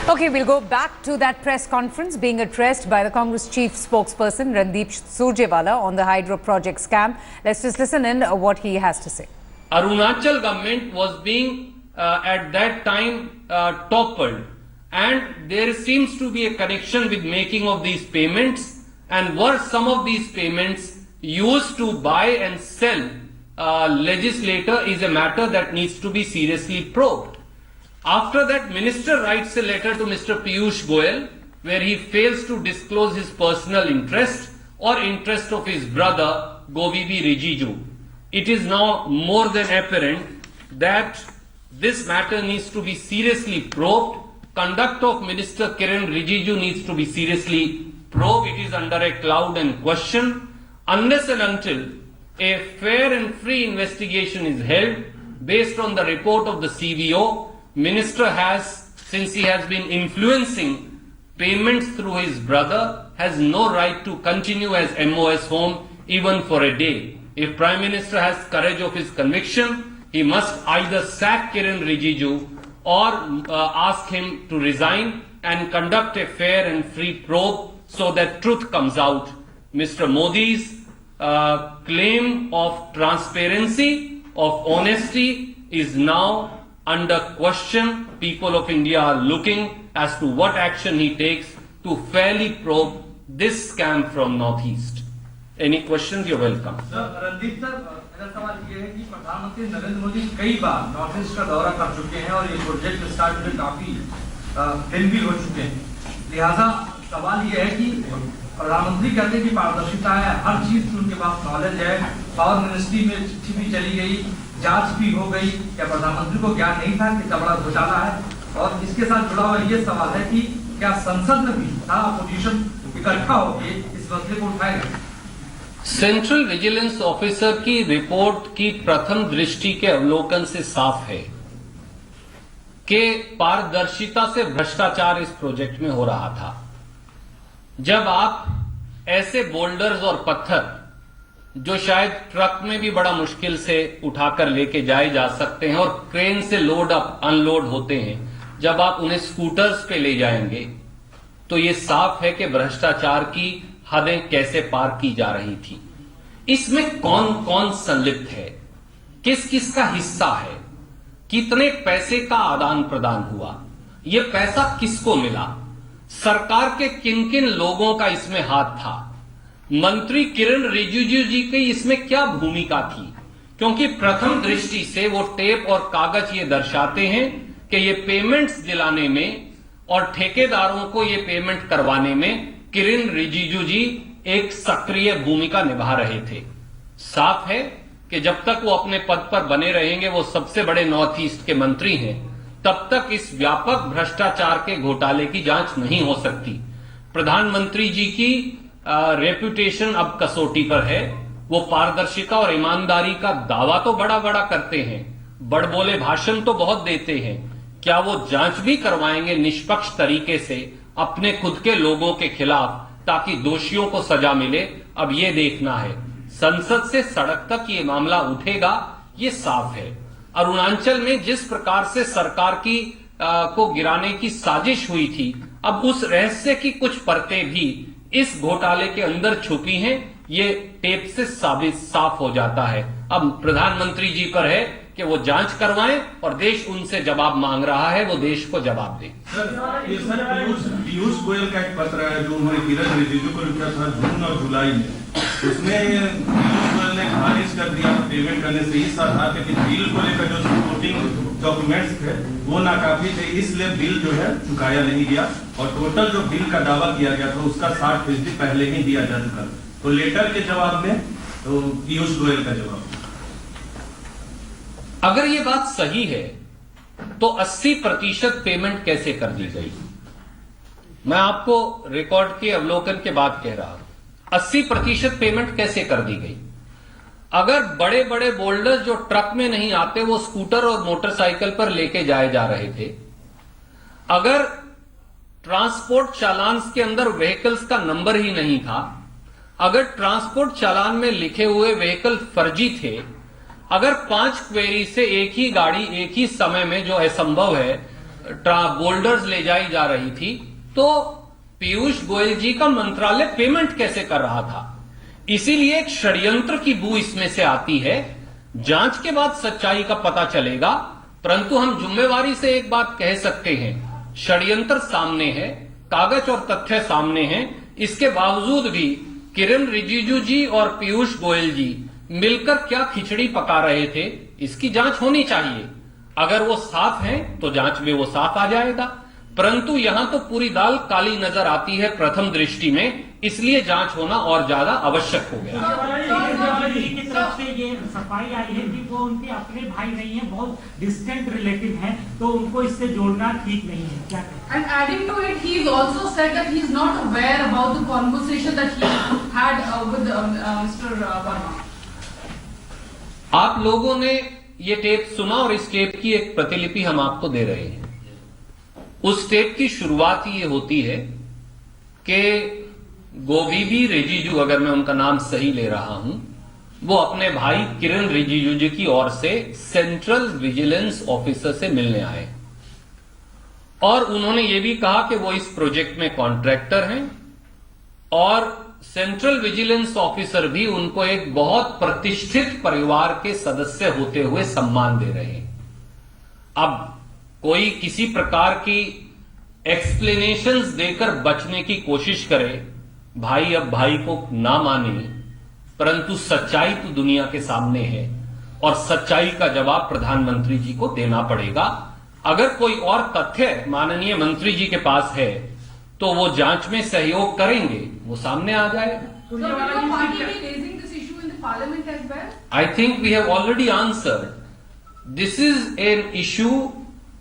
Okay, we'll go back to that press conference being addressed by the Congress chief spokesperson Randeep Surjewala on the hydro project scam. Let's just listen in what he has to say. Arunachal government was being at that time toppled, and there seems to be a connection with making of these payments, and were some of these payments used to buy and sell legislator is a matter that needs to be seriously probed. After that, minister writes a letter to Mr. Piyush Goyal where he fails to disclose his personal interest or interest of his brother Govi Rijiju. It is now more than apparent that this matter needs to be seriously probed. Conduct of Minister Kiren Rijiju needs to be seriously probed. It is under a cloud and question. Unless and until a fair and free investigation is held based on the report of the CVO, Minister has, since he has been influencing payments through his brother, has no right to continue as MOS home even for a day. If Prime Minister has courage of his conviction, he must either sack Kiren Rijiju or ask him to resign and conduct a fair and free probe so that truth comes out. Mr. Modi's claim of transparency, of honesty is now under question. People of India are looking as to what action he takes to fairly probe this scam from Northeast. Any questions? You're welcome. Randeep sir, मेरा सवाल ये है कि प्रधानमंत्री नरेंद्र मोदी कई बार north east का दौरा कर चुके हैं और ये प्रोजेक्ट स्टार्ट में काफी दिन भी हो चुके हैं। लिहाजा सवाल ये है कि प्रधानमंत्री कहते हैं कि पारदर्शिता है, हर चीज की उनके पास नॉलेज है, पावर मिनिस्ट्री में चिट्ठी भी चली गई, जांच भी हो गई, क्या प्रधानमंत्री को ज्ञान नहीं था कि इतना बड़ा घोटाला है? और इसके साथ जुड़ा हुआ ये सवाल है कि क्या संसद में भी सारा अपोजिशन इकट्ठा होकर इस मसले को उठाएगा? सेंट्रल विजिलेंस ऑफिसर की रिपोर्ट की प्रथम दृष्टि के अवलोकन से साफ है कि पारदर्शिता से भ्रष्टाचार इस प्रोजेक्ट में हो रहा था। जब आप ऐसे बोल्डर्स और पत्थर जो शायद ट्रक में भी बड़ा मुश्किल से उठाकर लेके जाए जा सकते हैं और क्रेन से लोड अप अनलोड होते हैं, जब आप उन्हें स्कूटर्स पे ले जाएंगे तो ये साफ है कि भ्रष्टाचार की हदें कैसे पार की जा रही थी। इसमें कौन कौन संलिप्त है, किस किस का हिस्सा है, कितने पैसे का आदान प्रदान हुआ, यह पैसा किसको मिला, सरकार के किन किन लोगों का इसमें हाथ था, मंत्री किरण रिजिजू जी की इसमें क्या भूमिका थी? क्योंकि प्रथम दृष्टि से वो टेप और कागज ये दर्शाते हैं कि ये पेमेंट्स दिलाने में और ठेकेदारों को ये पेमेंट करवाने में किरण रिजिजू जी एक सक्रिय भूमिका निभा रहे थे। साफ है कि जब तक वो अपने पद पर बने रहेंगे, वो सबसे बड़े नॉर्थ ईस्ट के मंत्री हैं, तब तक इस व्यापक भ्रष्टाचार के घोटाले की जांच नहीं हो सकती। प्रधानमंत्री जी की रेपुटेशन अब कसौटी पर है। वो पारदर्शिता और ईमानदारी का दावा तो बड़ा बड़ा करते हैं, बड़बोले भाषण तो बहुत देते हैं, क्या वो जांच भी करवाएंगे निष्पक्ष तरीके से अपने खुद के लोगों के खिलाफ ताकि दोषियों को सजा मिले? अब ये देखना है। संसद से सड़क तक ये मामला उठेगा, ये साफ है। अरुणाचल में जिस प्रकार से सरकार की को गिराने की साजिश हुई थी, अब उस रहस्य की कुछ परतें भी इस घोटाले के अंदर छुपी हैं, ये टेप से साफ हो जाता है। अब प्रधानमंत्री जी पर है कि वो जांच करवाएं और देश उनसे जवाब मांग रहा है, वो देश को जवाब दें। पीयूष गोयल का एक पत्र है जो उन्होंने किरण रिजिजू को लिखा था जून और जुलाई में, उसमें पीयूष गोयल ने खारिज कर दिया पेमेंट करने से इस आधार पे कि बिल को लेकर जो सपोर्टिंग डॉक्यूमेंट्स थे वो नाकाफी थे, इसलिए बिल जो है चुकाया नहीं गया और टोटल जो बिल का दावा किया गया था उसका 60% पहले ही दिया जा चुका। तो लेटर के जवाब में तो पीयूष गोयल का जवाब, अगर ये बात सही है तो 80% पेमेंट कैसे कर दी गई? मैं आपको रिकॉर्ड के अवलोकन के बाद कह रहा हूं, 80% पेमेंट कैसे कर दी गई? अगर बड़े बड़े बोल्डर्स जो ट्रक में नहीं आते वो स्कूटर और मोटरसाइकिल पर लेके जाए जा रहे थे, अगर ट्रांसपोर्ट चालान के अंदर व्हीकल्स का नंबर ही नहीं था, अगर ट्रांसपोर्ट चालान में लिखे हुए व्हीकल फर्जी थे, अगर 5 क्वेरी से एक ही गाड़ी एक ही समय में, जो असंभव है, बोल्डर्स ले जाई जा रही थी, तो पीयूष गोयल जी का मंत्रालय पेमेंट कैसे कर रहा था? इसीलिए एक षड्यंत्र की बू इसमें से आती है। जांच के बाद सच्चाई का पता चलेगा, परंतु हम जिम्मेवारी से एक बात कह सकते हैं, षड्यंत्र सामने है, कागज और तथ्य सामने हैं। इसके बावजूद भी किरण रिजिजू जी और पीयूष गोयल जी मिलकर क्या खिचड़ी पका रहे थे, इसकी जांच होनी चाहिए। अगर वो साफ हैं तो जांच में वो साफ आ जाएगा, परंतु यहां तो पूरी दाल काली नजर आती है प्रथम दृष्टि में, इसलिए जांच होना और ज्यादा आवश्यक हो गया। की तरफ से ये सफाई आई है कि वो उनके अपने भाई नहीं है, बहुत डिस्टेंट रिलेटिव हैं, तो उनको इससे जोड़ना ठीक नहीं है। क्या कहें? And adding to it, he's also said that he's not aware about the conversation that he had with Mr. Verma. आप लोगों ने ये टेप सुना और इस टेप की एक प्रतिलिपि हम आपको दे रहे हैं। उस टेप की शुरुआत ये होती है कि गोविंद रिजिजू, अगर मैं उनका नाम सही ले रहा हूं, वो अपने भाई किरण रिजिजू जी की ओर से सेंट्रल विजिलेंस ऑफिसर से मिलने आए और उन्होंने ये भी कहा कि वो इस प्रोजेक्ट में कॉन्ट्रैक्टर हैं और सेंट्रल विजिलेंस ऑफिसर भी उनको एक बहुत प्रतिष्ठित परिवार के सदस्य होते हुए सम्मान दे रहे हैं। अब कोई किसी प्रकार की एक्सप्लेनेशंस देकर बचने की कोशिश करे, भाई अब भाई को ना माने, परंतु सच्चाई तो दुनिया के सामने है और सच्चाई का जवाब प्रधानमंत्री जी को देना पड़ेगा। अगर कोई और तथ्य माननीय मंत्री जी के पास है तो वो जांच में सहयोग करेंगे, वो सामने आ जाएगा। So will your party be raising this issue in the parliament as well? I think we have already answered. This is an issue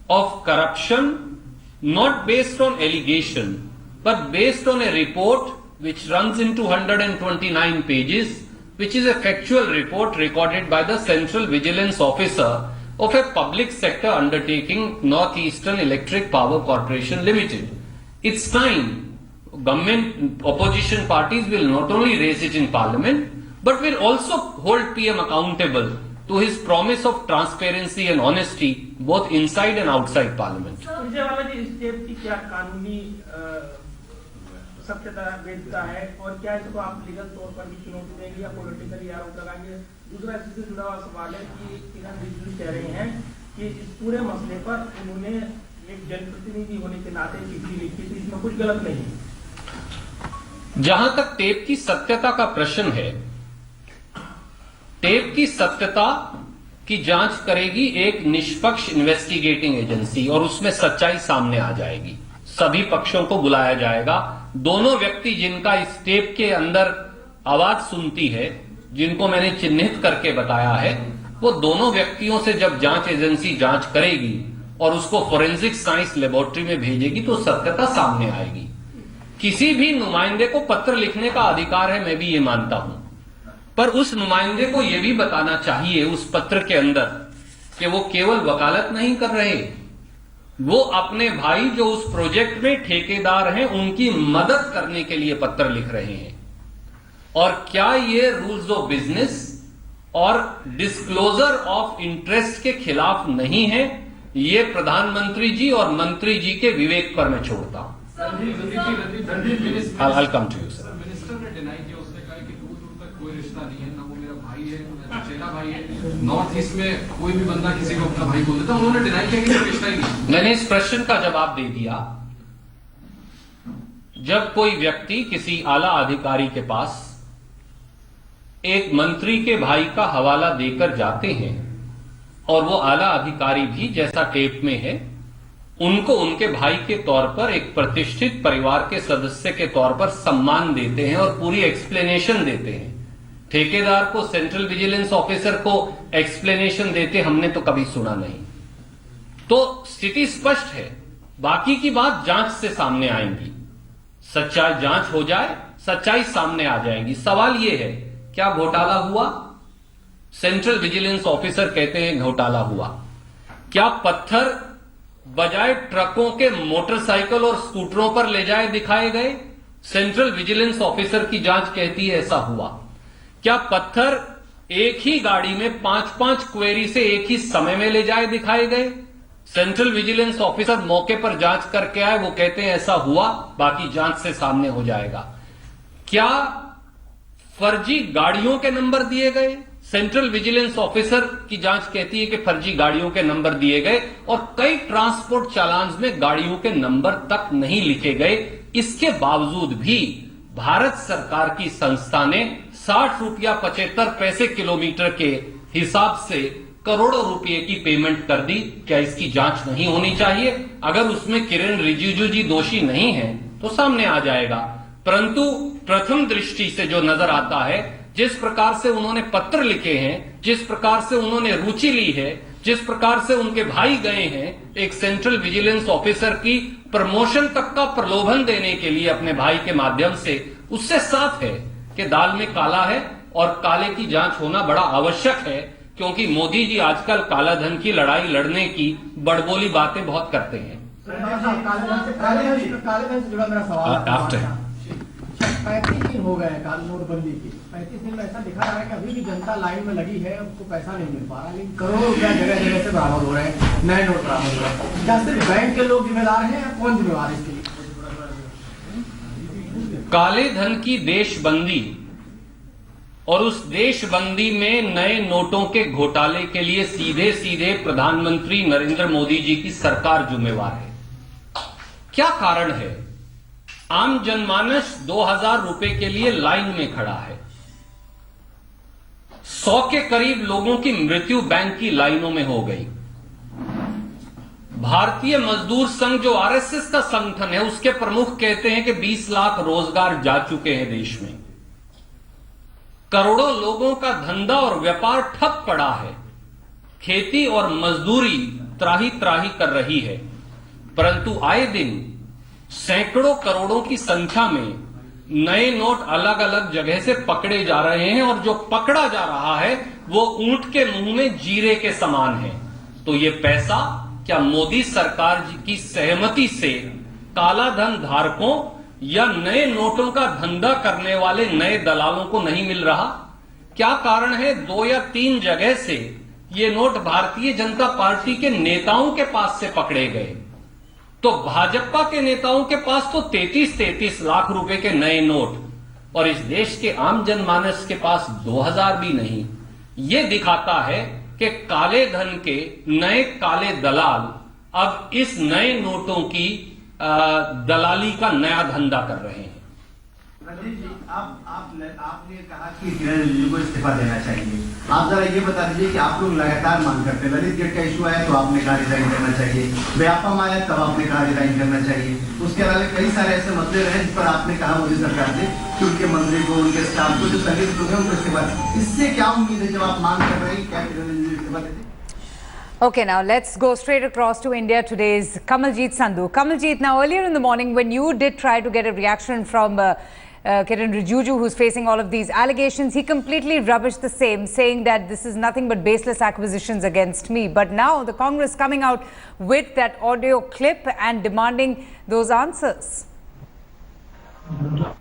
of corruption, not based on allegation, but based on a report which runs into 129 pages, which is a factual report recorded by the Central Vigilance Officer of a public sector undertaking, Northeastern Electric Power Corporation Limited. It's time. Government opposition parties will not only raise it in parliament, but will also hold PM accountable to his promise of transparency and honesty both inside and outside parliament. Surjewala जी, इस tape की क्या कानूनी सत्यता वैधता है और क्या इसको आप लीगल तौर पर भी चुनौती देंगे या पॉलिटिकली आरोप लगाएंगे? दूसरा इससे जुड़ा हुआ सवाल है कि किरण रिजिजू कह रहे हैं कि इस पूरे मसले पर उन्होंने एक जनप्रतिनिधि होने के नाते चिट्ठी लिखी थी, इसमें कुछ गलत नहीं है। जहां तक टेप की सत्यता का प्रश्न है, टेप की सत्यता की जांच करेगी एक निष्पक्ष इन्वेस्टिगेटिंग एजेंसी और उसमें सच्चाई सामने आ जाएगी। सभी पक्षों को बुलाया जाएगा। दोनों व्यक्ति जिनका इस टेप के अंदर आवाज सुनती है, जिनको मैंने चिन्हित करके बताया है, वो दोनों व्यक्तियों से जब जांच एजेंसी जांच करेगी और उसको फोरेंसिक साइंस लेबोरेटरी में भेजेगी तो सत्यता सामने आएगी। किसी भी नुमाइंदे को पत्र लिखने का अधिकार है, मैं भी ये मानता हूं, पर उस नुमाइंदे को यह भी बताना चाहिए उस पत्र के अंदर कि वो केवल वकालत नहीं कर रहे, वो अपने भाई जो उस प्रोजेक्ट में ठेकेदार हैं उनकी मदद करने के लिए पत्र लिख रहे हैं। और क्या ये रूल्स ऑफ बिजनेस और डिस्क्लोजर ऑफ इंटरेस्ट के खिलाफ नहीं है? ये प्रधानमंत्री जी और मंत्री जी के विवेक पर मैं छोड़ता हूं। I'll come to you, sir. Minister ने डिनाई किया, उसने कहा कि दूर दूर तक कोई रिश्ता नहीं है, ना वो मेरा भाई है, ना मेरा चचेरा भाई है। नॉर्थ ईस्ट में कोई भी बंदा किसी को अपना भाई बोल देता, उन्होंने डिनाई किया कि कोई रिश्ता ही नहीं। मैंने इस प्रश्न का जवाब दे दिया। जब कोई व्यक्ति किसी आला अधिकारी के पास एक मंत्री के भाई का हवाला देकर जाते हैं और वो आला अधिकारी भी, जैसा टेप में है, उनको उनके भाई के तौर पर, एक प्रतिष्ठित परिवार के सदस्य के तौर पर सम्मान देते हैं और पूरी एक्सप्लेनेशन देते हैं। ठेकेदार को, सेंट्रल विजिलेंस ऑफिसर को एक्सप्लेनेशन देते हमने तो कभी सुना नहीं। तो स्थिति स्पष्ट है। बाकी की बात जांच से सामने आएंगी। सच्चाई जांच हो जाए, सच्चाई सामने आ जाएगी। सवाल यह है, क्या घोटाला हुआ? सेंट्रल विजिलेंस ऑफिसर कहते हैं घोटाला हुआ। क्या पत्थर बजाय ट्रकों के मोटरसाइकिल और स्कूटरों पर ले जाए दिखाए गए? सेंट्रल विजिलेंस ऑफिसर की जांच कहती है ऐसा हुआ। क्या पत्थर एक ही गाड़ी में 5-5 क्वेरी से एक ही समय में ले जाए दिखाए गए? सेंट्रल विजिलेंस ऑफिसर मौके पर जांच करके आए, वो कहते हैं ऐसा हुआ, बाकी जांच से सामने हो जाएगा। क्या फर्जी गाड़ियों के नंबर दिए गए? सेंट्रल विजिलेंस ऑफिसर की जांच कहती है कि फर्जी गाड़ियों के नंबर दिए गए और कई ट्रांसपोर्ट चालान में गाड़ियों के नंबर तक नहीं लिखे गए। इसके बावजूद भी भारत सरकार की संस्था ने 60 रुपया 75 पैसे किलोमीटर के हिसाब से करोड़ों रुपए की पेमेंट कर दी। क्या इसकी जांच नहीं होनी चाहिए? अगर उसमें किरेन रिजिजू जी दोषी नहीं है तो सामने आ जाएगा। परंतु प्रथम दृष्टि से जो नजर आता है, जिस प्रकार से उन्होंने पत्र लिखे हैं, जिस प्रकार से उन्होंने रुचि ली है, जिस प्रकार से उनके भाई गए हैं एक सेंट्रल विजिलेंस ऑफिसर की प्रमोशन तक का प्रलोभन देने के लिए अपने भाई के माध्यम से, उससे साफ है कि दाल में काला है और काले की जांच होना बड़ा आवश्यक है, क्योंकि मोदी जी आजकल काला धन की लड़ाई लड़ने की बड़बोली बातें बहुत करते हैं। काले से जुड़ा मेरा सवाल आफ्टर 35 दिन हो गए नोटबंदी के, 35 दिन में ऐसा दिखा रहा है कि अभी भी जनता लाइन में लगी है, उसको पैसा नहीं मिल पा रहा, लेकिन करोड़ों रुपया जगह जगह से बरामद हो रहे हैं, नए नोट बरामद हो रहे हैं। क्या सिर्फ बैंक के लोग जिम्मेदार हैं या कौन जिम्मेदार है इसके लिए? काले धन की देशबंदी और उस देशबंदी में नए नोटों के घोटाले के लिए सीधे सीधे प्रधानमंत्री नरेंद्र मोदी जी की सरकार जिम्मेवार है। क्या कारण है? आम जनमानस 2000 रुपए के लिए लाइन में खड़ा है। 100 के करीब लोगों की मृत्यु बैंक की लाइनों में हो गई। भारतीय मजदूर संघ जो आरएसएस का संगठन है, उसके प्रमुख कहते हैं कि 20 लाख रोजगार जा चुके हैं देश में। करोड़ों लोगों का धंधा और व्यापार ठप पड़ा है। खेती और मजदूरी त्राही त्राही कर रही है। परंतु आए दिन सैकड़ों करोड़ों की संख्या में नए नोट अलग अलग जगह से पकड़े जा रहे हैं और जो पकड़ा जा रहा है वो ऊंट के मुंह में जीरे के समान है। तो ये पैसा क्या मोदी सरकार की सहमति से काला धन धारकों या नए नोटों का धंधा करने वाले नए दलालों को नहीं मिल रहा? क्या कारण है 2 या 3 जगह से ये नोट भारतीय जनता पार्टी के नेताओं के पास से पकड़े गए? तो भाजपा के नेताओं के पास तो 33 लाख रुपए के नए नोट और इस देश के आम जनमानस के पास 2000 भी नहीं। ये दिखाता है कि काले धन के नए काले दलाल अब इस नए नोटों की दलाली का नया धंधा कर रहे हैं। रणदीप जी, आपने कहा कि किरण रिजिजू को इस्तीफा देना चाहिए। आप जरा ये बता दीजिए कि आप लोग लगातार मांग करते हैं। ललित गेट का इशू आया तो आपने कहा रिजाइन करना चाहिए, व्यापम आया तब आपने कहा रिजाइन करना चाहिए। उसके अलावा कई सारे ऐसे मसले रहे जिस पर आपने कहा मोदी सरकार से कि उनके मंत्री को, उनके स्टाफ को, जो संगठित लोग हैं उनको इस्तीफा। इससे क्या उम्मीद है जब आप मांग कर रहे हैं, क्या किरण रिजिजू इस्तीफा देते? Okay, now let's go straight across to India. Today's Kamaljeet Sandhu. Kamaljeet, now earlier in the morning when you did try to get a reaction from Kiren Rijiju, who's facing all of these allegations, he completely rubbished the same, saying that this is nothing but baseless acquisitions against me. But now the Congress coming out with that audio clip and demanding those answers.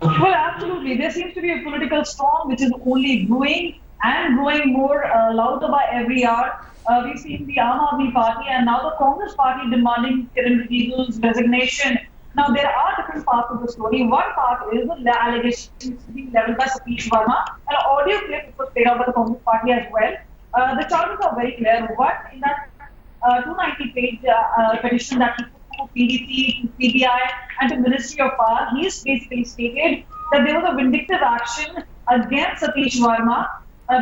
Well, absolutely. There seems to be a political storm which is only growing and growing more louder by every hour. We've seen the Aam Aadmi Party and now the Congress Party demanding Kiren Rijiju's resignation. Now, there are different parts of the story. One part is the allegations being leveled by Satish Verma, an audio clip which was played out by the Congress Party as well. The charges are very clear. One, in that 290-page petition that he put to PDC, to CBI and to Ministry of Power, he's basically stated that there was a vindictive action against Satish Verma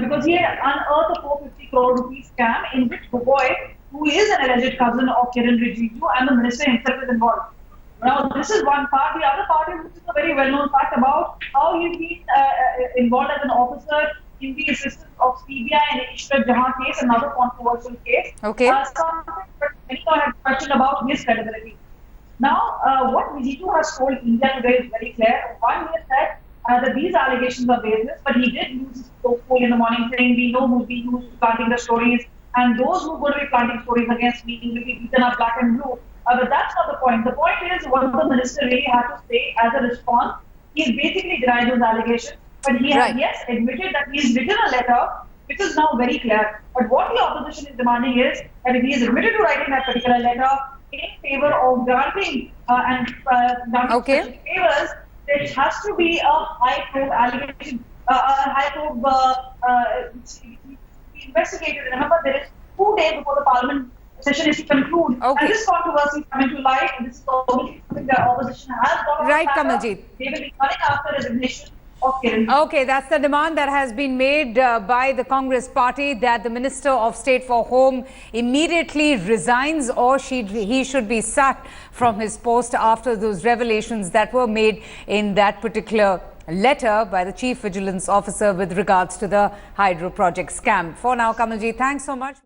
because he had unearthed a 450 crore rupees scam in which Gogoi, who is an alleged cousin of Kiren Rijiju, and the minister himself is involved. Now, this is one part. The other part is, which is a very well-known fact about how he's been involved as an officer in the assistance of CBI in the Ishrat Jahan case, another controversial case. Okay. Many have questioned about his credibility. Now, what Rijiju has told India today is very clear. One, he has said that these allegations are baseless, but he did use his spokesman in the morning saying, we know who's being used planting the stories, and those who are going to be planting stories against me will be beaten up black and blue. But that's not the point. The point is what the minister really had to say as a response. He's basically denied those allegations, but he has, yes, admitted that he's written a letter which is now very clear. But what the opposition is demanding is that if he is admitted to writing that particular letter in favor of granting Okay. special favors, there has to be a high probe allegation, a high probe investigated. Remember, there is 2 days before the parliament session is to conclude. Okay. And this controversy is coming to light. And this is obviously something the opposition has got on Right, the matter. Kamaljeet. They will be coming after resignation of Kiran. Okay, that's the demand that has been made by the Congress party, that the Minister of State for Home immediately resigns, or he should be sacked from his post after those revelations that were made in that particular letter by the Chief Vigilance Officer with regards to the hydro project scam. For now, Kamalji, thanks so much.